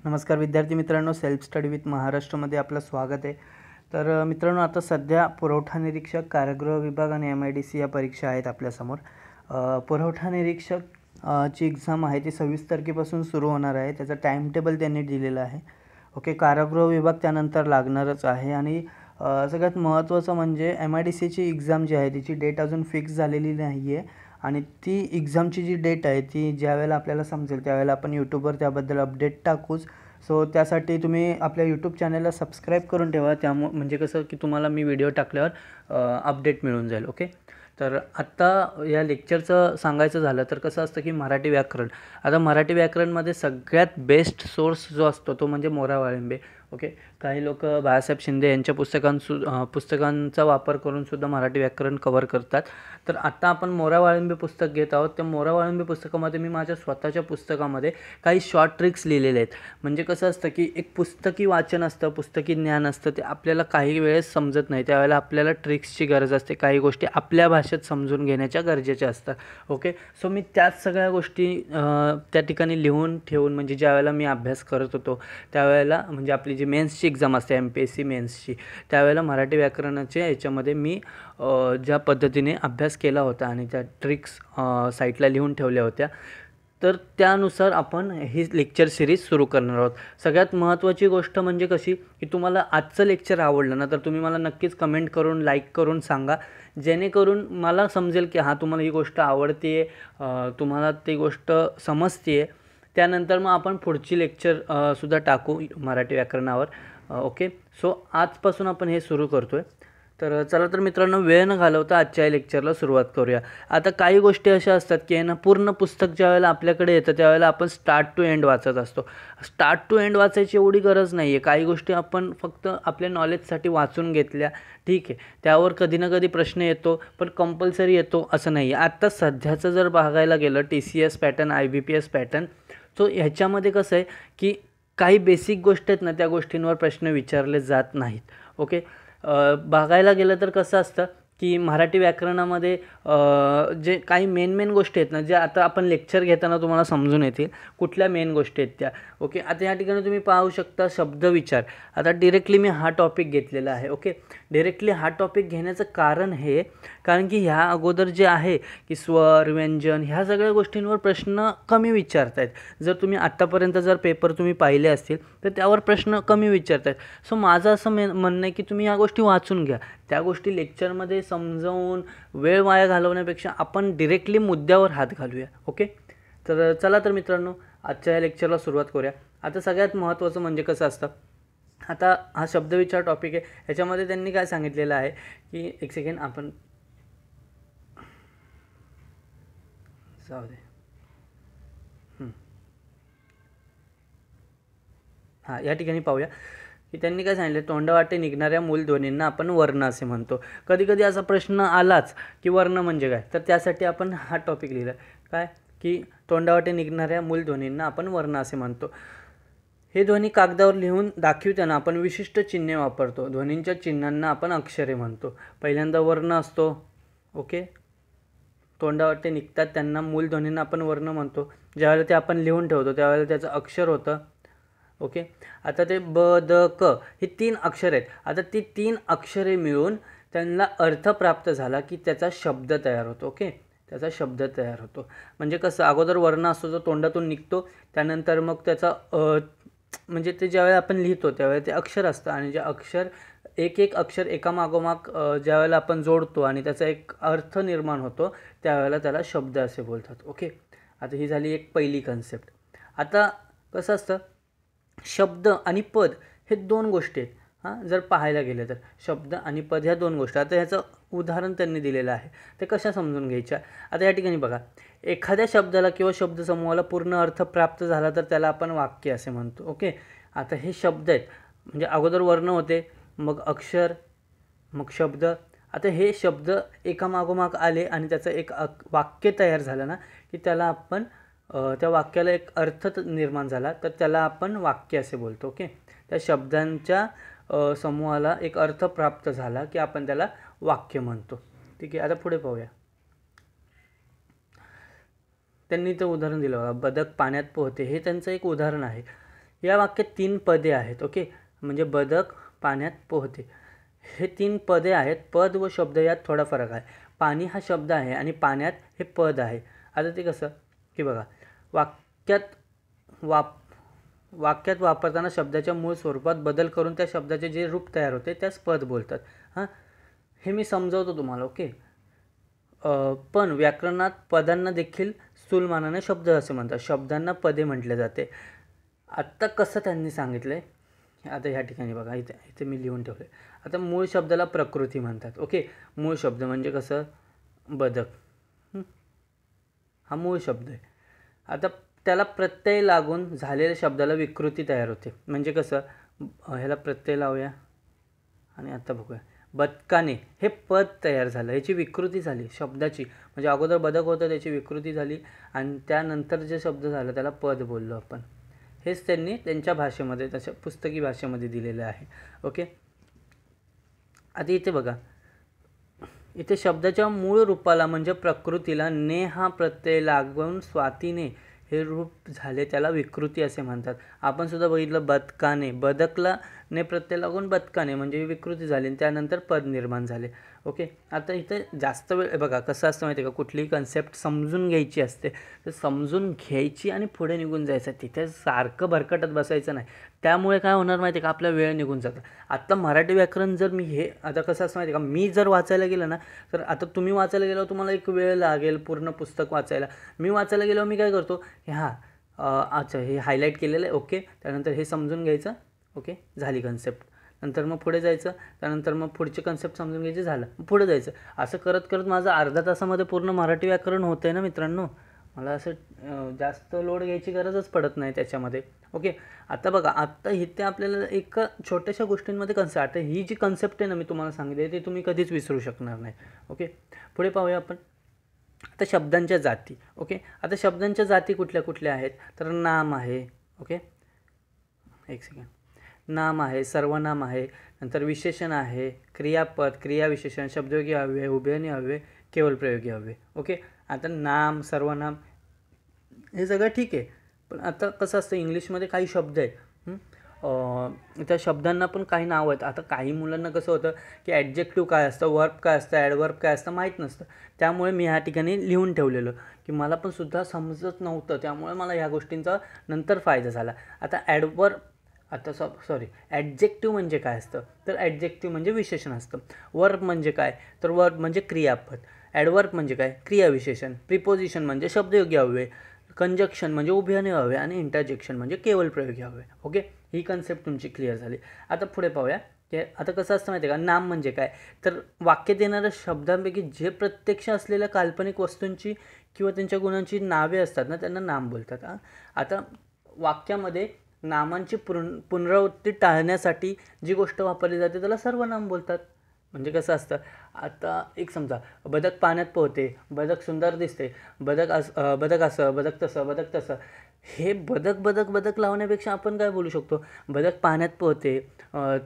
नमस्कार विद्यार्थी मित्रांनो, सेल्फ स्टडी विथ महाराष्ट्रमध्ये आपलं स्वागत आहे। तर मित्रांनो, आता सध्या पुरवठा निरीक्षक, कारागृह विभाग आणि MIDC या परीक्षा आहेत आपल्यासमोर। पुरवठा निरीक्षक ची एक्झाम आहे ती 26 तारखेपासून सुरू होणार आहे। त्याचा टाइम टेबल त्यांनी दिलेला आहे। ओके, कारागृह विभाग त्यानंतर लागणारच आहे। आणि सगळ्यात महत्त्वाचं म्हणजे MIDC ची एक्झाम जी आहे तिची डेट अजून फिक्स झालेली नाही आहे आणि ती एक्झामची जी डेट आहे ती ज्यावेळेला आपल्याला समजेल त्यावेळेला आपण यूट्यूबवर त्याबद्दल अपडेट टाकूच। सो त्यासाठी तुम्ही आपल्या यूट्यूब चॅनलला सबस्क्राईब करून ठेवा, म्हणजे कसं की तुम्हाला मी व्हिडिओ टाकल्यावर अपडेट मिळून जाईल। ओके, तर आत्ता या लेक्चरचं सांगायचं झालं तर कसं असतं की मराठी व्याकरण, आता मराठी व्याकरणमध्ये सगळ्यात बेस्ट सोर्स जो असतो तो म्हणजे मोरा वाळिंबे। ओके, काही लोक बाळासाहेब शिंदे यांच्या पुस्तकांचा वापर करून सुद्धा मराठी व्याकरण कव्हर करतात। तर आत्ता आपण मोरा वाळिंबे पुस्तक घेत आहोत। त्या मोरा वाळिंबे पुस्तकामध्ये मी माझ्या स्वतःच्या पुस्तकामध्ये काही शॉर्ट ट्रिक्स लिहिलेले आहेत। म्हणजे कसं असतं की एक पुस्तकी वाचन असतं, पुस्तकी ज्ञान असतं, ते आपल्याला काही वेळेस समजत नाही, त्यावेळेला आपल्याला ट्रिक्सची गरज असते, काही गोष्टी आपल्या भाषेत समजून घेण्याच्या गरजेच्या असतात। ओके, सो मी त्याच सगळ्या गोष्टी त्या ठिकाणी लिहून ठेवून, म्हणजे ज्यावेळेला मी अभ्यास करत होतो त्यावेळेला, म्हणजे आपली जी मेन्सची एक्झाम असते MPSC मेन्सची, त्यावेळेला मराठी व्याकरणाच्या याच्यामध्ये मी ज्या पद्धतीने अभ्यास केला होता आणि त्या ट्रिक्स साईटला लिहून ठेवल्या होत्या, तर त्यानुसार आपण ही लेक्चर सिरीज सुरू करणार आहोत। सगळ्यात महत्त्वाची गोष्ट म्हणजे कशी की तुम्हाला आजचं लेक्चर आवडलं ना तर तुम्ही मला नक्कीच कमेंट करून, लाईक करून सांगा, जेणेकरून मला समजेल की हां तुम्हाला ही गोष्ट आवडते आहे, तुम्हाला ती गोष्ट समजते आहे। त्यानंतर मग आपण पुढची लेक्चर सुद्धा टाकू मराठी व्याकरणावर। ओके, सो आजपासून आपण हे सुरू करतो आहे। तर चला तर मित्रांनो, वेळ न घालवता आजच्या या लेक्चरला सुरुवात करूया। आता काही गोष्टी अशा असतात की ना, पूर्ण पुस्तक ज्यावेळेला आपल्याकडे येतं त्यावेळेला आपण स्टार्ट टू एंड वाचत असतो। स्टार्ट टू एंड वाचायची एवढी गरज नाही आहे, काही गोष्टी आपण फक्त आपल्या नॉलेजसाठी वाचून घेतल्या, ठीक आहे, त्यावर कधी ना कधी प्रश्न येतो, पण कंपल्सरी येतो असं नाही आहे। आत्ता सध्याचं जर बघायला गेलं TCS pattern, IBPS pattern, so ह्याच्यामध्ये कसं आहे की काही बेसिक गोष्टी आहेत ना, त्या गोष्टींवर प्रश्न विचारले जात नाहीत। ओके, बघायला गेलं तर कसं असतं की मराठी व्याकरणामध्ये जे काही मेन गोष्टी आहेत ना, ज्या आता आपण लेक्चर घेताना तुम्हाला समजून येतील कुठल्या मेन गोष्टी आहेत त्या। ओके, आता या ठिकाणी तुम्ही पाहू शकता शब्दविचार। आता डिरेक्टली मी हा टॉपिक घेतलेला आहे। ओके, डिरेक्टली हा टॉपिक घेण्याचं कारण हे, कारण की ह्या अगोदर जे आहे की स्वर, व्यंजन, ह्या सगळ्या गोष्टींवर प्रश्न कमी विचारत आहेत। जर तुम्ही आत्तापर्यंत जर पेपर तुम्ही पाहिले असतील तर त्यावर प्रश्न कमी विचारत आहेत। सो माझं असं म्हणणं आहे की तुम्ही ह्या गोष्टी वाचून घ्या, त्या गोष्टी लेक्चरमध्ये समजावून वेळ वाया घालवण्यापेक्षा आपण डिरेक्टली मुद्द्यावर हात घालूया। ओके, तर चला तर मित्रांनो, आजच्या या लेक्चरला सुरुवात करूया। आता सगळ्यात महत्त्वाचं म्हणजे कसं असतं, आता हा शब्दविचार टॉपिक आहे, ह्याच्यामध्ये त्यांनी काय सांगितलेलं आहे की एक सेकंड आपण जाऊ दे, हां या ठिकाणी पाहूया की त्यांनी काय सांगितलं, तोंडावाटे निघणाऱ्या मूलध्वनींना आपण वर्ण असे म्हणतो। कधी कधी असा प्रश्न आलाच की वर्ण म्हणजे काय, तर त्यासाठी आपण हा टॉपिक लिहिला काय की तोंडावाटे निघणाऱ्या मूलध्वनींना आपण वर्ण असे म्हणतो। हे ध्वनी कागदावर लिहून दाखवताना आपण विशिष्ट चिन्हे वापरतो। ध्वनींच्या चिन्हांना आपण अक्षरे म्हणतो। पहिल्यांदा वर्ण असतो, ओके, तोंडावाटे निघतात त्यांना मूलध्वनींना आपण वर्ण म्हणतो। ज्यावेळेला ते आपण लिहून ठेवतो त्यावेळेला त्याचं अक्षर होतं। ओके, आता ते ब, द, क ही 3 अक्षर आहेत। आता ती 3 अक्षरे मिळून त्यांना अर्थ प्राप्त झाला की त्याचा शब्द तयार होतो। ओके, त्याचा शब्द तयार होतो। म्हणजे कसं, अगोदर वर्ण असतो जो तोंडातून निघतो, त्यानंतर मग त्याचा म्हणजे ते ज्यावेळेला आपण लिहितो त्यावेळेला ते अक्षर असतं, आणि जे अक्षर एक अक्षर एकामागोमाग ज्यावेळेला आपण जोडतो आणि त्याचा एक अर्थ निर्माण होतो त्यावेळेला त्याला शब्द असे बोलतात। ओके, आता ही झाली एक पहिली कन्सेप्ट। आता कसं असतं, शब्द आणि पद हे 2 गोष्टी आहेत। हां, जर पाहायला गेलं तर शब्द आणि पद ह्या 2 गोष्टी। आता ह्याचं उदाहरण त्यांनी दिलेलं आहे, ते कशा समजून घ्यायच्या। आता या ठिकाणी बघा, एखाद्या शब्दाला किंवा शब्दसमूहाला पूर्ण अर्थ प्राप्त झाला तर त्याला आपण वाक्य असे म्हणतो। ओके, आता हे शब्द आहेत, म्हणजे अगोदर वर्ण होते, मग अक्षर, मग शब्द। आता हे शब्द एकामागोमाग आले आणि त्याचं एक वाक्य तयार झालं ना की त्याला आपण त्या वाक्याला एक अर्थ निर्माण झाला तर त्याला आपण वाक्य असे बोलतो। ओके, त्या शब्दांच्या समूहाला एक अर्थ प्राप्त झाला की आपण त्याला वाक्य म्हणतो। ठीक आहे, आता पुढे पाहूया। त्यांनी ते उदाहरण दिलं बघा, बदक पाण्यात पोहते, हे त्यांचं एक उदाहरण आहे या वाक्यात 3 पदे आहेत. ओके, म्हणजे बदक पाण्यात पोहते, हे 3 पदे आहेत. पद व शब्द यात थोडा फरक आहे. पाणी हा शब्द आहे आणि पाण्यात हे पद आहे. आता ते कसं की बघा, वाक्यात वापरताना शब्दाच्या मूळ स्वरूपात बदल करून त्या शब्दाचे जे रूप तयार होते त्यास पद बोलतात. हां, हे मी समजावतो तुम्हाला. ओके, पण व्याकरणात पदांना देखील स्थूलमानाने शब्द असे म्हणतात. शब्दांना पदे म्हटले जाते. आत्ता कसं त्यांनी सांगितलं आहे, आता ह्या ठिकाणी बघा, इथे मी लिहून ठेवलं आहे. आता मूळ शब्दाला प्रकृती म्हणतात. ओके, मूळ शब्द म्हणजे कसं, बदक, हा मूळ शब्द आहे. आता त्याला प्रत्यय लागून झालेल्या शब्दाला विकृती तयार होते. म्हणजे कसं, ह्याला प्रत्यय लावूया आणि आता बघूया, बदकाने हे पद तयार झालं, ह्याची विकृती झाली शब्दाची. म्हणजे अगोदर बदक होतं, त्याची विकृती झाली आणि त्यानंतर जे शब्द झालं त्याला पद बोललो आपण. हेच त्यांनी त्यांच्या भाषेमध्ये, तशा पुस्तकी भाषेमध्ये दिलेलं आहे. ओके, आता इथे बघा, इथे शब्दाच्या मूळ रूपाला म्हणजे प्रकृतीला ने हा प्रत्यय लागून स्वातीने हे रूप झाले, त्याला विकृती असे म्हणतात. आपण सुद्धा बघितलं, बदकाने, बदकला ने प्रत्यय लागून बदकाने म्हणजे विकृती झाली, त्यानंतर पद निर्माण झाले. ओके, आता इथे जास्त वेळ बघा कसं असतं माहिती आहे का, कुठलीही कन्सेप्ट समजून घ्यायची असते तर समजून घ्यायची आणि पुढे निघून जायचं, तिथे सारखं भरकटत बसायचं नाही. त्यामुळे काय होणार माहिती आहे का, आपला वेळ निघून जातो. आता मराठी व्याकरण जर मी हे, आता कसं असतं माहिती आहे का, मी जर वाचायला गेलं ना, तर आता तुम्ही वाचायला गेल्यावर तुम्हाला एक वेळ लागेल पूर्ण पुस्तक वाचायला. मी वाचायला गेल्यावर मी काय करतो, की अच्छा हे हायलाईट केलेलं आहे, ओके, त्यानंतर हे समजून घ्यायचं, ओके, झाली कन्सेप्ट, नंतर मग पुढे जायचं, त्यानंतर मग पुढचे कन्सेप्ट समजून घ्यायचे, झालं, पुढे जायचं. असं करत करत माझं अर्धा तासामध्ये पूर्ण मराठी व्याकरण होतं आहे ना मित्रांनो. मला असं जास्त लोड घ्यायची गरजच पडत नाही त्याच्यामध्ये. ओके, आता बघा, आत्ता इथे आपल्याला एका छोट्याशा गोष्टींमध्ये कन्सेप्ट, आता ही जी कन्सेप्ट आहे ना मी तुम्हाला सांगितली, ते तुम्ही कधीच विसरू शकणार नाही. ओके, पुढे पाहूया आपण. आता शब्दांच्या जाती. ओके, आता शब्दांच्या जाती कुठल्या कुठल्या आहेत, तर नाम आहे. ओके, एक सेकंड, नाम आहे, सर्वनाम आहे, नंतर विशेषण आहे, क्रियापद, क्रियाविशेषण, शब्दयोगी अव्यय, उभयनिष्ठ अव्यय, केवळ प्रयोगी अव्यय. ओके, आता नाम, सर्वनाम हे सगळं ठीक आहे, पण आता कसं असतं, इंग्लिशमध्ये काही शब्द आहेत, त्या शब्दांना पण काही नावं आहेत. आता काही मुलांना कसं होतं की ॲडजेक्टिव्ह काय असतं, वर्ब काय असतं, ॲडवर्ब काय असतं माहीत नसतं. त्यामुळे मी ह्या ठिकाणी लिहून ठेवलेलं, की मला पण सुद्धा समजत नव्हतं, त्यामुळे मला ह्या गोष्टींचा नंतर फायदा झाला. आता ॲडजेक्टिव्ह म्हणजे काय असतं, तर ॲडजेक्टिव्ह म्हणजे विशेषण असतं. वर्ब म्हणजे काय, तर वर्ब म्हणजे क्रियापद. ॲडवर्ब म्हणजे काय, क्रियाविशेषण. प्रिपोजिशन म्हणजे शब्दयोगी अव्यय. कंजक्शन म्हणजे उभयनिष्ठ अव्यय आणि इंटरजेक्शन म्हणजे केवळ प्रयोगी अव्यय. ओके, ही कन्सेप्ट तुमची क्लिअर झाली. आता पुढे पाहूया, की आता कसं असतं माहिती आहे का, नाम म्हणजे काय, तर वाक्यात येणाऱ्या शब्दांपैकी जे प्रत्यक्ष असलेल्या काल्पनिक वस्तूंची किंवा त्यांच्या गुणांची नावे असतात ना, त्यांना नाम बोलतात. आता वाक्यामध्ये नामांची पुनरावृत्ती टाळण्यासाठी जी गोष्ट वापरली जाते त्याला सर्वनाम बोलतात. म्हणजे कसं असतं, आता एक समजा, बदक पाण्यात पोहते, बदक सुंदर दिसते, बदक असं, बदक तसं, हे बदक लावण्यापेक्षा आपण काय बोलू शकतो, बदक पाण्यात पोहते,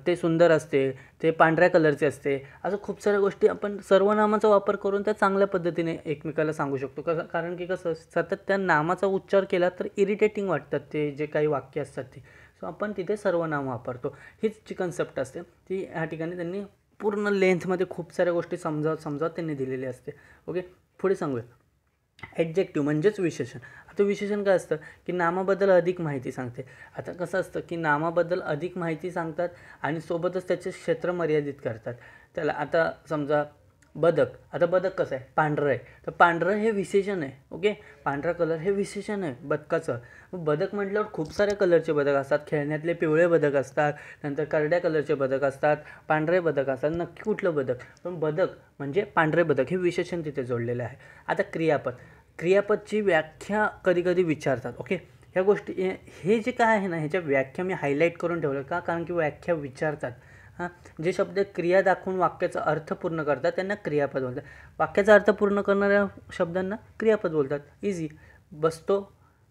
ते सुंदर असते, ते पांढऱ्या कलरचे असते, असं खूप साऱ्या गोष्टी आपण सर्वनामाचा वापर करून त्या चांगल्या पद्धतीने एकमेकाला सांगू शकतो. कारण की कसं, सतत त्या नामाचा उच्चार केला तर इरिटेटिंग वाटतात ते जे काही वाक्य असतात ते. सो आपण तिथे सर्वनाम वापरतो. हीच जी कन्सेप्ट असते ती ह्या ठिकाणी त्यांनी पूर्ण लेंथमध्ये खूप साऱ्या गोष्टी समजावत त्यांनी दिलेली असते. ओके, पुढे सांगूया. ॲडजेक्टिव्ह म्हणजेच विशेषण. आता विशेषण काय असतं, की नामाबद्दल अधिक माहिती सांगते. आता कसं असतं, की नामाबद्दल अधिक माहिती सांगतात आणि सोबतच त्याचे क्षेत्र मर्यादित करतात. त्याला आता समजा बदक, आता बदक कसं आहे, पांढरं आहे, तर पांढरं हे विशेषण आहे. ओके, पांढरा कलर हे विशेषण आहे बदकाचं. बदक म्हटल्यावर खूप सारे कलरचे बदक असतात. खेळण्यातले पिवळे बदक असतात, नंतर करड्या कलरचे बदक असतात, पांढरे बदक असतात. नक्की कुठलं बदक, पण बदक म्हणजे पांढरे बदक हे विशेषण तिथे जोडलेलं आहे. आता क्रियापदची व्याख्या कधी कधी विचारतात. ओके, ह्या गोष्टी, हे जे काय आहे ना, ह्याच्या व्याख्या मी हायलाईट करून ठेवलं का, कारण की व्याख्या विचारतात. जे शब्द क्रिया दाखवून वाक्याचा अर्थ पूर्ण करतात त्यांना क्रियापद बोलतात. वाक्याचा अर्थ पूर्ण करणाऱ्या शब्दांना क्रियापद बोलतात. इझी, बसतो,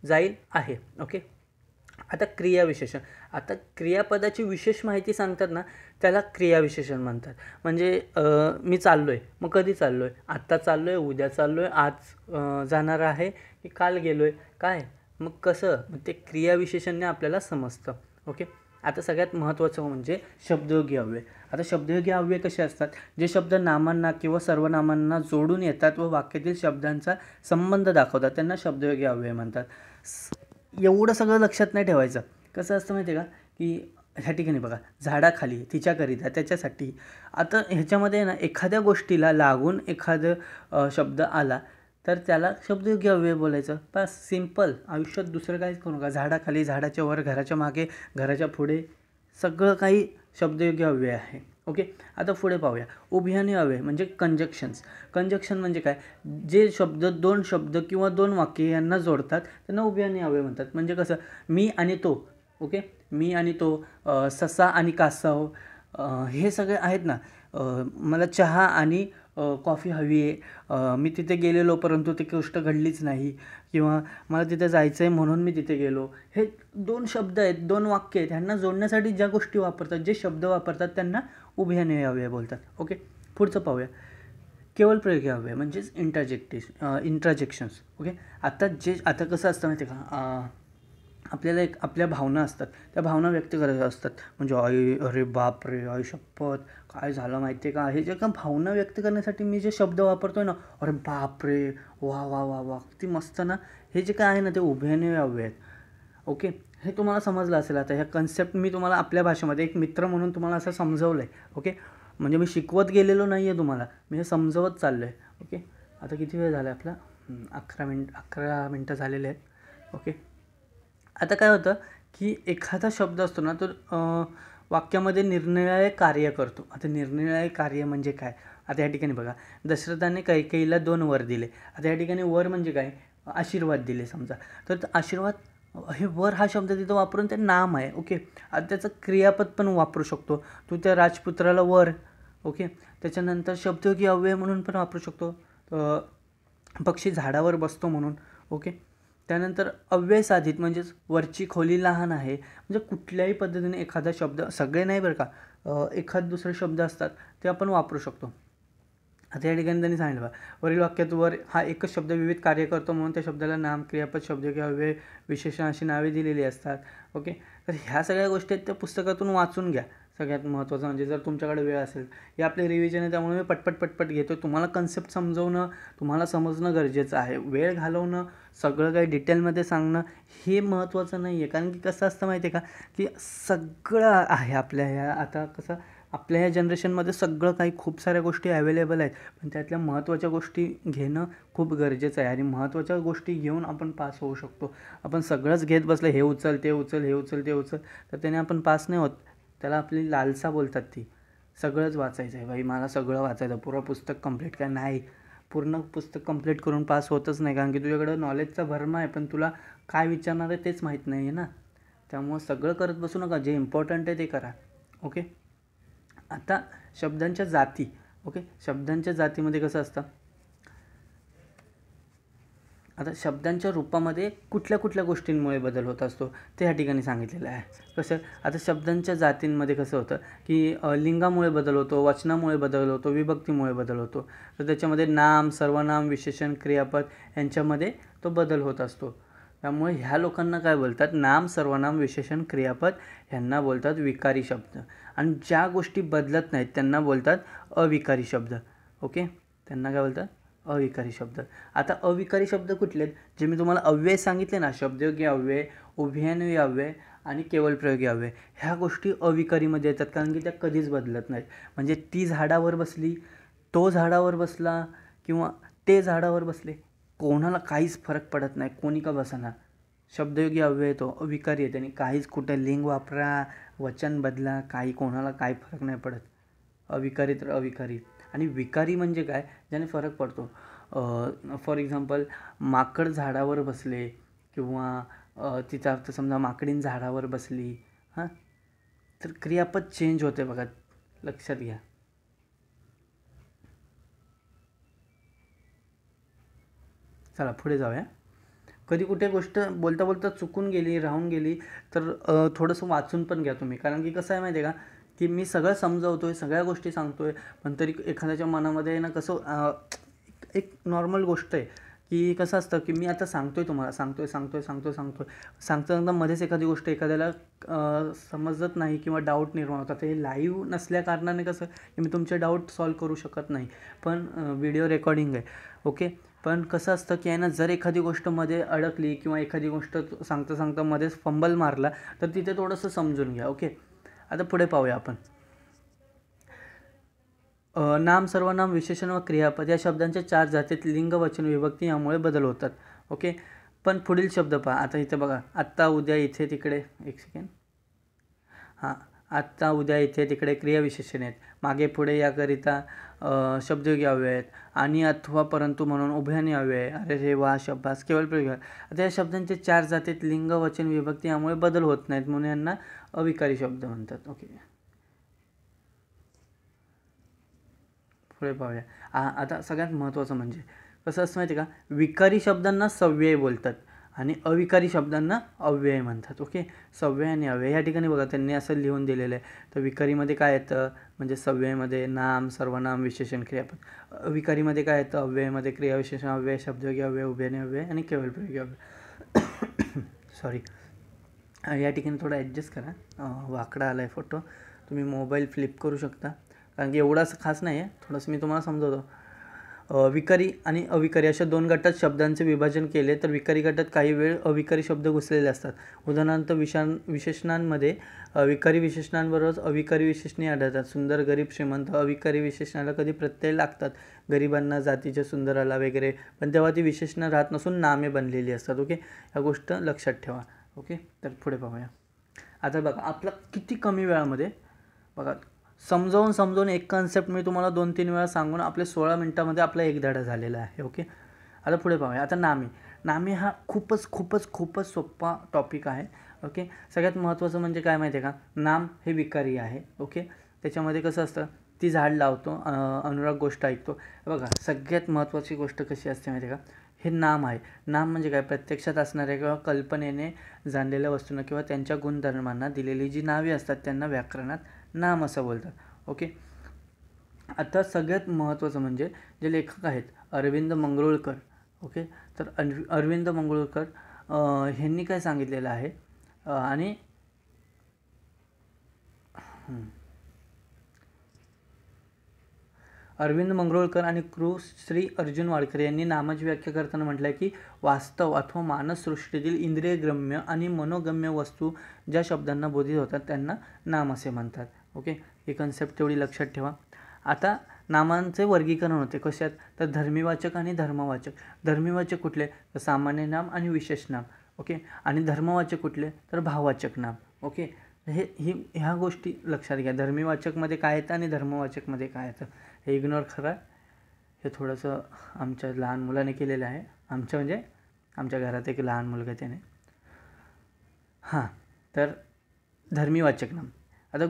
जाईल, आहे. ओके, आता क्रियाविशेषण. आता क्रियापदाची विशेष माहिती सांगतात ना, त्याला क्रियाविशेषण म्हणतात. म्हणजे मी चाललो आहे, मग कधी चाललो आहे, आत्ता चाललो आहे, उद्या चाललो आहे, आज जाणार आहे की काल गेलो आहे, काय मग कसं, मग ते क्रियाविशेषणने आपल्याला समजतं. ओके. आता सगळ्यात महत्त्वाचं म्हणजे शब्दयोगी अव्यय. आता शब्दयोगी अव्यय कसे असतात, जे शब्द नामांना किंवा सर्वनामांना जोडून येतात व वाक्यातील शब्दांचा संबंध दाखवतात त्यांना शब्दयोगी अव्यय म्हणतात. एवढं सगळं लक्षात नाही ठेवायचं. कसं असतं माहिती आहे का, की ह्या ठिकाणी बघा, झाडाखाली, तिच्याकरिता, त्याच्यासाठी. आता ह्याच्यामध्ये ना एखाद्या गोष्टीला लागून एखादं शब्द आला तर त्याला शब्दयोगी अव्यय बोलायचं. बस, सिम्पल. आयुष्यात दुसरं काहीच करू नका. झाडाखाली, झाडाच्या वर, घराच्या मागे, घराच्या पुढे, सगळं काही शब्दयोगी अव्यय आहे. ओके. आता पुढे पाहूया. उभयान्वयी अव्यय म्हणजे कंजक्शन्स. कंजक्शन म्हणजे काय, जे शब्द, दोन शब्द किंवा दोन वाक्य यांना जोडतात त्यांना उभयान्वयी अव्यय म्हणतात. म्हणजे कसं, मी आणि तो. ओके. मी आणि तो, ससा आणि कासव, हे सगळे आहेत ना. मला चहा आणि कॉफी हवी आहे, मी तिथे गेलेलो परंतु ती गोष्ट घडलीच नाही, किंवा मला तिथे जायचं आहे म्हणून मी तिथे गेलो. हे दोन शब्द आहेत, दोन वाक्य आहेत, ह्यांना जोडण्यासाठी ज्या गोष्टी वापरतात, जे शब्द वापरतात त्यांना उभयान्वयी अव्यय बोलतात. ओके. पुढचं पाहूया. केवळ प्रयोगी अव्यय म्हणजेच इंटरजेक्शन्स. ओके. आता कसं असतं माहिती आहे का, आपल्याला आपल्या भावना असतात, त्या भावना व्यक्त करायच्या असतात. म्हणजे अरे बापरे, आई शपथ, काय झालं माहिती आहे का, हे जे का भावना व्यक्त करण्यासाठी मी जे शब्द वापरतोय ना, अरे बापरे, वा वा वा वा, किती मस्त ना, हे जे काय आहे ना ते उभयान्वयी अव्यय आहेत. ओके. हे तुम्हाला समजलं असेल. आता ह्या कन्सेप्ट मी तुम्हाला आपल्या भाषेमध्ये एक मित्र म्हणून तुम्हाला असं समजवलं आहे. ओके. म्हणजे मी शिकवत गेलेलो नाही आहे तुम्हाला, मी हे समजवत चाललो आहे. ओके. आता किती वेळ झाला आहे आपला? 11 मिनटं झालेले आहेत. ओके. आता काय होतं की एखादा शब्द असतो ना, तो वाक्यामध्ये निरनिराळे कार्य करतो. आता निरनिराळे कार्य म्हणजे काय, आता या ठिकाणी बघा, दशरथाने कैकेयीला 2 वर दिले. आता या ठिकाणी वर म्हणजे काय, आशीर्वाद दिले समजा. तर आशीर्वाद, हे वर हा शब्द तिथं वापरून ते नाम आहे. ओके. आता त्याचं क्रियापद पण वापरू शकतो. तू त्या राजपुत्राला वर. ओके. त्याच्यानंतर शब्दयोगी अव्यय म्हणून पण वापरू शकतो, पक्षी झाडावर बसतो म्हणून. ओके. त्यानंतर अव्यय साधित म्हणजेच वरची खोली लहान आहे, म्हणजे कुठल्याही पद्धतीने एखादा शब्द, सगळे नाही बरं का, एखाद दुसरे शब्द असतात ते आपण वापरू शकतो. आता या ठिकाणी त्यांनी सांगितलं बघा, वरील वाक्यात वर हा एकच शब्द विविध कार्य करतो म्हणून त्या शब्दाला नाम, क्रियापद, शब्दयोगी अव्यय, विशेषण अशी नावे दिलेली असतात. ओके. तर ह्या सगळ्या गोष्टी आहेत त्या पुस्तकातून वाचून घ्या. सगळ्यात महत्त्वाचं म्हणजे जर तुमच्याकडे वेळ असेल, हे आपले रिव्हिजन आहे त्यामुळे मी पटपट घेतो. तुम्हाला कन्सेप्ट समजवणं, तुम्हाला समजणं गरजेचं आहे. वेळ घालवणं, सगळं काही डिटेलमध्ये सांगणं हे महत्त्वाचं नाही आहे. कारण की कसं असतं माहिती आहे का, की सगळं आहे आपल्या ह्या, आता कसं आपल्या ह्या जनरेशनमध्ये सगळं काही, खूप साऱ्या गोष्टी अवेलेबल आहेत, पण त्यातल्या महत्त्वाच्या गोष्टी घेणं खूप गरजेचं आहे. आणि महत्त्वाच्या गोष्टी घेऊन आपण पास होऊ शकतो. आपण सगळंच घेत बसलं, हे उचल ते उचल, हे उचल ते उचल, तर त्याने आपण पास नाही होत. त्याला आपली लालसा बोलतात. ती सगळंच वाचायचं आहे बाई, मला सगळं वाचायचं, पुरं पुस्तक कंप्लीट काय, नाही, पूर्ण पुस्तक कंप्लीट करून पास होतच नाही. कारण की तुझ्याकडं नॉलेजचा भरमा आहे, पण तुला काय विचारणार आहे तेच माहीत नाही आहे ना. त्यामुळं सगळं करत बसू नका, जे इम्पॉर्टंट आहे ते करा. ओके. आता शब्दांच्या जाती. ओके. शब्दांच्या जातीमध्ये कसं असतं, आता शब्दांच्या रूपामध्ये कुठल्या कुठल्या गोष्टींमुळे बदल होत असतो ते ह्या ठिकाणी सांगितलेलं आहे. कसं, आता शब्दांच्या जातींमध्ये कसं होतं की लिंगामुळे बदल होतो, वचनामुळे बदल होतो, विभक्तीमुळे बदल होतो. तर त्याच्यामध्ये नाम, सर्वनाम, विशेषण, क्रियापद यांच्यामध्ये तो बदल होत असतो. त्यामुळे ह्या लोकांना काय बोलतात, नाम, सर्वनाम, विशेषण, क्रियापद ह्यांना बोलतात विकारी शब्द. आणि ज्या गोष्टी बदलत नाहीत त्यांना बोलतात अविकारी शब्द. ओके. त्यांना काय बोलतात, अविकारी शब्द. आता अविकारी शब्द कुठले आहेत, जे मी तुम्हाला अव्यय सांगितले ना, शब्दयोगी अव्यय, उभयान्वयी अव्यय आणि केवळ प्रयोगी अव्यय, ह्या गोष्टी अविकारीमध्ये येतात. कारण की त्या कधीच बदलत नाहीत. म्हणजे ती झाडावर बसली, तो झाडावर बसला, किंवा ते झाडावर बसले, कोणाला काहीच फरक पडत नाही, कोणी का बसणार. शब्दयोगी अव्यय तो अविकारी आहे, त्याने काहीच, कुठं लिंग वापरा, वचन बदला, काही, कोणाला काही फरक नाही पडत. अविकारी तर अविकारी. आणि विकारी म्हणजे काय, ज्याने फरक पडतो. फॉर एक्झाम्पल, माकड झाडावर बसले, किंवा तिचा अर्थ समजा माकडीन झाडावर बसली, हां, तर क्रियापद चेंज होते बघा, लक्षात घ्या. चला पुढे जाऊया. कधी कुठे गोष्ट बोलता बोलता चुकून गेली, राहून गेली, तर थोडंसं वाचून पण घ्या तुम्ही. कारण की कसं आहे माहिती आहे का, की मी सगळं समजवतो आहे, सगळ्या गोष्टी सांगतो आहे, पण तरी एखाद्याच्या मनामध्ये ना कसं, एक नॉर्मल गोष्ट आहे की कसं असतं की मी आता सांगतोय तुम्हाला, सांगता मध्येच एखादी गोष्ट एखाद्याला समजत नाही किंवा डाऊट निर्माण होतात. हे लाईव्ह नसल्या कारणाने कसं की मी तुमचे डाऊट सॉल्व करू शकत नाही, पण व्हिडिओ रेकॉर्डिंग आहे. ओके, पण कसं असतं की आहे ना, जर एखादी गोष्ट मध्ये अडकली किंवा एखादी गोष्ट सांगता मध्येच फंबल मारला तर तिथे थोडंसं समजून घ्या. ओके, आता पुढे पाहूया आपण. नाम, सर्वनाम, विशेषण व क्रियापद या शब्दांच्या 4 जातीत लिंग, वचन, विभक्ती यामुळे बदल होतात. ओके, पण पुढील शब्द पहा. आता इथे बघा, आत्ता, उद्या, इथे, तिकडे. एक सेकंड. हां, आत्ता, उद्या, इथे, तिकडे क्रियाविशेषण आहेत. मागे, पुढे याकरिता शब्दयोगी अव्यय आहेत. आणि, अथवा, परंतु म्हणून उभयानी अव्यय, अरे, रे, वा, शब्बास, केवळ प्रयोग. आता या शब्दांचे 4 जातीत लिंग, वचन, विभक्ती यामुळे बदल होत नाहीत म्हणून यांना अविकारी शब्द म्हणतात. ओके, पुढे पाहूया. आता सगळ्यात महत्त्वाचं म्हणजे कसं असतं माहिती आहे का, विकारी शब्दांना सव्यय बोलतात आणि अविकारी शब्दांना अव्यय म्हणतात. ओके, सव्यय आणि अव्यय या ठिकाणी बघा त्यांनी असं लिहून दिलेलं आहे. तर विकारीमध्ये काय येतं म्हणजे सव्ययमध्ये नाम, सर्वनाम, विशेषण, क्रियापद. अविकारीमध्ये काय येतं, अव्ययमध्ये क्रियाविशेषण, अव्यय, शब्दयोगी अव्यय, उभयनिय अव्यय आणि केवळ प्रयोगी अव्यय. सॉरी, या ठिकाणी थोडं ॲडजस्ट करा, वाकडा आला आहे फोटो. तुम्ही मोबाईल फ्लिप करू शकता, कारण की एवढं असं खास नाही आहे, थोडंसं मी तुम्हाला समजवतो. विकारी आणि अविकारी अशा 2 गटात शब्दांचे विभाजन केले तर विकारी गटात काही वेळ अविकारी शब्द घुसलेले असतात. उदाहरणार्थ विशेषणांमध्ये विकारी विशेषणांबरोबरच अविकारी विशेषणे आढळतात. सुंदर, गरीब, श्रीमंत. अविकारी विशेषणाला कधी प्रत्यय लागतात, गरिबांना, जातीच्या, सुंदराला वगैरे, पण तेव्हा ती विशेषणं राहत नसून नामे बनलेली असतात. ओके, ह्या गोष्ट लक्षात ठेवा. ओके, तर पुढे पाहूया. आता बघा, आपला किती कमी वेळामध्ये बघा समजावून एक कन्सेप्ट मी तुम्हाला 2-3 वेळा सांगून आपले 16 मिनटामध्ये आपला एक धडा झालेला आहे. ओके, आता पुढे पाहूया. आता नामे हा खूपच सोपा टॉपिक आहे. ओके, सगळ्यात महत्त्वाचं म्हणजे काय माहिती आहे का, नाम हे विकारी आहे. ओके, त्याच्यामध्ये कसं असतं, ती झाड लावतो, अनुराग गोष्ट ऐकतो. बघा, सगळ्यात महत्त्वाची गोष्ट कशी असते माहिती आहे का, हे नाम आहे. नाम म्हणजे काय, प्रत्यक्षात असणाऱ्या किंवा कल्पनेने जाणलेल्या वस्तूंना किंवा त्यांच्या गुणधर्मांना दिलेली जी नावे असतात त्यांना व्याकरणात नाम असं बोलतात. ओके, आता सगळ्यात महत्त्वाचं म्हणजे जे लेखक आहेत अरविंद मंगरुळकर. ओके, तर अरविंद मंगरुळकर ह्यांनी काय सांगितलेलं आहे आणि अरविंद मंगरुळकर आणि श्री अर्जुन वाडकर यांनी नामाची व्याख्या करताना म्हटलं आहे की वास्तव अथवा मानससृष्टीतील इंद्रियग्रम्य आणि मनोगम्य वस्तू ज्या शब्दांना बोधित होतात त्यांना नाम असे म्हणतात. ओके, ही कन्सेप्ट तेवढी लक्षात ठेवा. आता नामांचे वर्गीकरण होते कशात, तर धर्मीवाचक आणि धर्मवाचक. धर्मीवाचक कुठले, तर सामान्य नाम आणि विशेष नाम. ओके, आणि धर्मवाचक कुठले, तर भाववाचक नाम. ओके, ह्या गोष्टी लक्षात घ्या. धर्मीवाचकमध्ये काय येतं आणि धर्मवाचकमध्ये काय येतं हे इग्नोर करा. हे थोडंसं आमच्या लहान मुलाने केलेलं आहे. आमच्या घरात एक लहान मुलगा त्याने. हां, तर धर्मीवाचक नाम. आता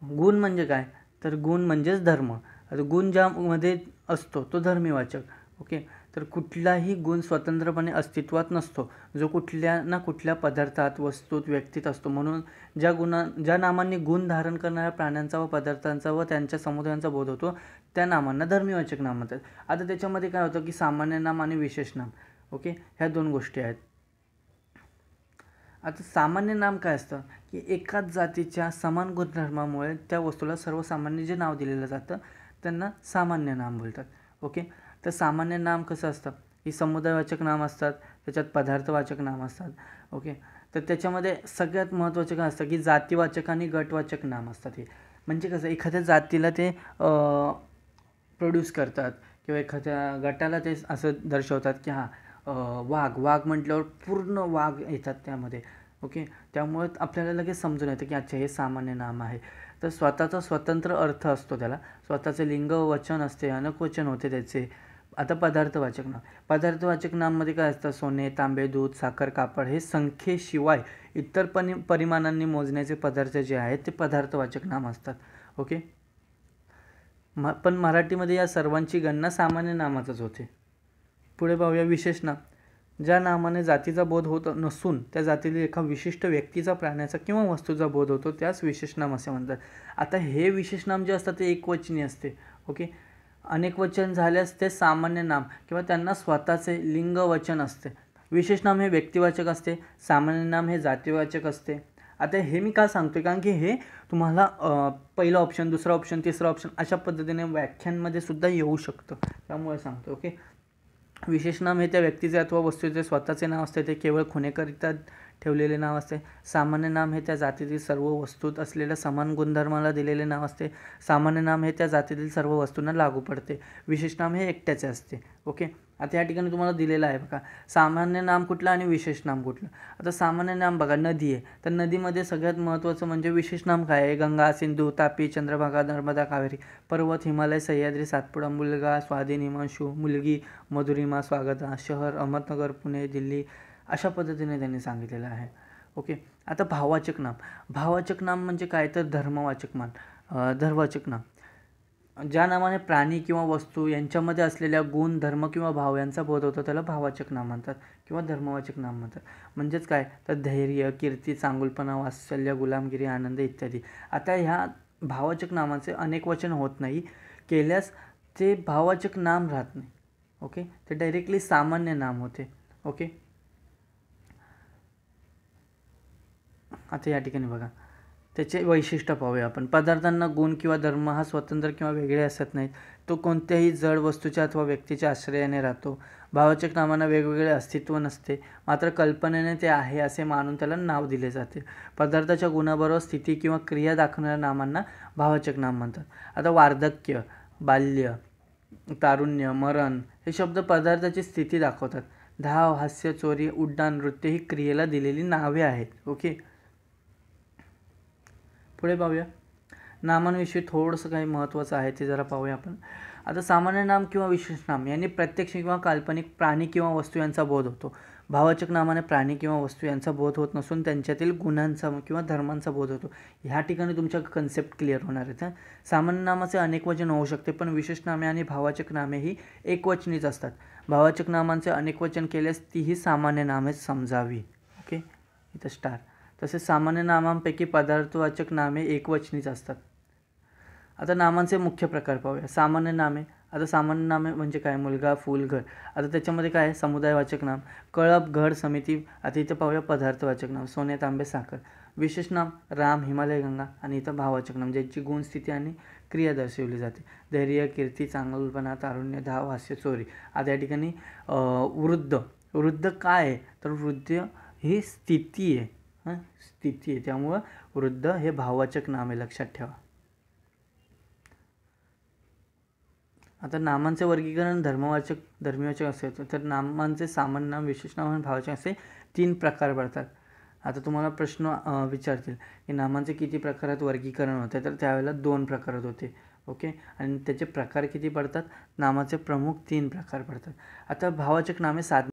गुण म्हणजे काय, तर गुण म्हणजेच धर्म. आता गुण ज्यामध्ये असतो तो धर्मीवाचक. ओके, तर कुठलाही गुण स्वतंत्रपणे अस्तित्वात नसतो, जो कुठल्या ना कुठल्या पदार्थात, वस्तूत, व्यक्तीत असतो. म्हणून ज्या नामांनी गुण धारण करणाऱ्या प्राण्यांचा व पदार्थांचा व त्यांच्या समुदायांचा बोध होतो त्या नामांना धर्मीवाचक नाम म्हणतात. आता त्याच्यामध्ये काय होतं की सामान्य नाम आणि विशेष नाम. ओके, ह्या 2 गोष्टी आहेत. आता सामान्य नाम काय असतं की एकाच जातीच्या समान गुणधर्मामुळे त्या वस्तूला सर्वसामान्य जे नाव दिलेलं जातं त्यांना सामान्य नाम बोलतात. ओके, तर सामान्य नाम कसं असतं की समुदायवाचक नाम असतात, त्याच्यात पदार्थवाचक नाम असतात. ओके, तर त्याच्यामध्ये सगळ्यात महत्त्वाचं काय असतं की जातीवाचक आणि गटवाचक नाम असतात. हे म्हणजे कसं, एखाद्या जातीला ते प्रोड्यूस करतात किंवा एखाद्या गटाला ते असं दर्शवतात की वाघ म्हटल्यावर पूर्ण वाघ येतात त्यामध्ये. ओके, त्यामुळे आपल्याला लगेच समजून येतं की अच्छा हे सामान्य नाम आहे. तर स्वतःचा स्वतंत्र अर्थ असतो त्याला, स्वतःचे लिंग वचन असते, अनेकवचन होते त्याचे. आता पदार्थवाचक नाममध्ये काय असतं, सोने, तांबे, दूध, साखर, कापड हे संख्येशिवाय इतर परिमाणांनी मोजण्याचे पदार्थ जे आहेत ते पदार्थवाचक नाम असतात. ओके, पण मराठीमध्ये या सर्वांची गणना सामान्य नामातच होते. पुढे पाहूया विशेष नाम. ज्या नामाने जातीचा बोध होत नसून त्या जातीतील एका विशिष्ट व्यक्तीचा, प्राण्याचा किंवा वस्तूचा बोध होतो त्यास विशेष नाम असे म्हणतात. आता हे विशेष नाम जे असतात ते एकवचनी असते. ओके, अनेक वचन झाल्यास ते सामान्य नाम किंवा त्यांना स्वतःचे लिंग वचन असते. विशेष नाम हे व्यक्तिवाचक असते, सामान्य नाम हे जातीवाचक असते. आता हे मी का सांगतोय, कारण की हे तुम्हाला पहिला ऑप्शन, दुसरा ऑप्शन, तिसरा ऑप्शन अशा पद्धतीने व्याख्यांमध्ये सुद्धा येऊ शकतं, त्यामुळे सांगतो. ओके. विशेष नाम हे त्या व्यक्तीचे अथवा वस्तूचे स्वतःचे नाव असते, ते केवळ खुणेकरिता ठेवलेले नाव असते. सामान्य नाम हे त्या जातीतील सर्व वस्तूत असलेल्या समान गुणधर्माला दिलेले नाव असते. सामान्य नाम हे त्या जातीतील सर्व वस्तूंना लागू पडते. विशेष नाम हे एकट्याचे असते. ओके. आता या ठिकाणी तुम्हाला दिलेलं आहे बघा, सामान्य नाम कुठलं आणि विशेष नाम कुठलं. आता सामान्य नाम बघा, नदी आहे, तर नदीमध्ये सगळ्यात महत्त्वाचं म्हणजे विशेष नाम काय आहे? गंगा, सिंधू, तापी, चंद्रभागा, नर्मदा, कावेरी. पर्वत, हिमालय, सह्याद्री, सातपुडा, मुलगा, स्वाधीन, हिमांशू, मुलगी, मधुरिमा, स्वागता. शहर, अहमदनगर, पुणे, दिल्ली. अशा पद्धतीने त्यांनी सांगितलेलं आहे. ओके. आता भाववाचक नाम. भाववाचक नाम म्हणजे काय, तर धर्मवाचक नाम. ज्या नामाने प्राणी किंवा वस्तू यांच्यामध्ये असलेल्या गुण, धर्म किंवा भाव यांचा बोध होतो त्याला भाववाचक नाम म्हणतात किंवा धर्मवाचक नाम म्हणतात. म्हणजेच काय, तर धैर्य, कीर्ती, चांगुलपणा, वात्सल्य, गुलामगिरी, आनंद इत्यादी. आता ह्या भाववाचक नामाचे अनेक वचन होत नाही, केल्यास ते भाववाचक नाम राहत नाही. ओके. ते डायरेक्टली सामान्य नाम होते. ओके. आता या ठिकाणी बघा, त्याचे वैशिष्ट्य पाहूया आपण. पदार्थांना गुण किंवा धर्म हा स्वतंत्र किंवा वेगळे असत नाहीत. तो कोणत्याही जड वस्तूच्या अथवा व्यक्तीच्या आश्रयाने राहतो. भाववाचक नामांना वेगवेगळे अस्तित्व नसते, मात्र कल्पनेने ते आहे असे मानून त्याला नाव दिले जाते. पदार्थाच्या गुणाबरोबर स्थिती किंवा क्रिया दाखवणाऱ्या नामांना भाववाचक नाम म्हणतात. आता वार्धक्य, बाल्य, तारुण्य, मरण हे शब्द पदार्थाची स्थिती दाखवतात. धाव, हास्य, चोरी, उड्डाण, नृत्य ही क्रियेला दिलेली नावे आहेत. ओके. पुढे पाहूया. नामांविषयी थोडंसं काही महत्त्वाचं आहे ते जरा पाहूया आपण. आता सामान्य नाम किंवा विशेष नाम यांनी प्रत्यक्ष किंवा काल्पनिक प्राणी किंवा वस्तू यांचा बोध होतो. भाववाचक नामाने प्राणी किंवा वस्तू यांचा बोध होत नसून त्यांच्यातील गुणांचा किंवा धर्मांचा बोध होतो. ह्या ठिकाणी तुमच्या कन्सेप्ट क्लिअर होणार आहेत. सामान्य नामाचे अनेक वचन होऊ शकते, पण विशेष नामे आणि भाववाचक नामे ही एकवचनीच असतात. भाववाचक नामांचे अनेक वचन केल्यास तीही सामान्य नामेच समजावी. ओके. इथं स्टार. तसेच सामान्य नामांपैकी पदार्थवाचक नामे एकवचनीच असतात. आता नामांचे मुख्य प्रकार पाहूया. सामान्य नामे. आता सामान्य नामे म्हणजे काय, मुलगा, फूल, घर. आता त्याच्यामध्ये काय आहे, समुदायवाचक नाम, कळप, घड, समिती. आता इथं पाहूया पदार्थवाचक नाम, सोने, तांबे, साखर. विशेष नाम, राम, हिमालय, गंगा. आणि इथं भाववाचक नाम, ज्याची गुणस्थिती आणि क्रिया दर्शवली जाते. धैर्य, कीर्ती, चांगुलपणा, तारुण्य, धाव, हास्य, चोरी. आता या ठिकाणी वृद्ध काय आहे, तर वृद्ध ही स्थिती आहे. स्थिती आहे, त्यामुळं वृद्ध हे भाववाचक नाम आहे, लक्षात ठेवा. आता नामांचे वर्गीकरण धर्मीवाचक असे होते, तर नामांचे सामान्य नाम, विशेष नाम आणि भाववाचक असे 3 प्रकार पडतात. आता तुम्हाला प्रश्न विचारतील की नामांचे किती प्रकारात वर्गीकरण होते, तर त्यावेळेला 2 प्रकारात होते. ओके. आणि त्याचे प्रकार किती पडतात, नामाचे प्रमुख 3 प्रकार पडतात. आता भाववाचक नामे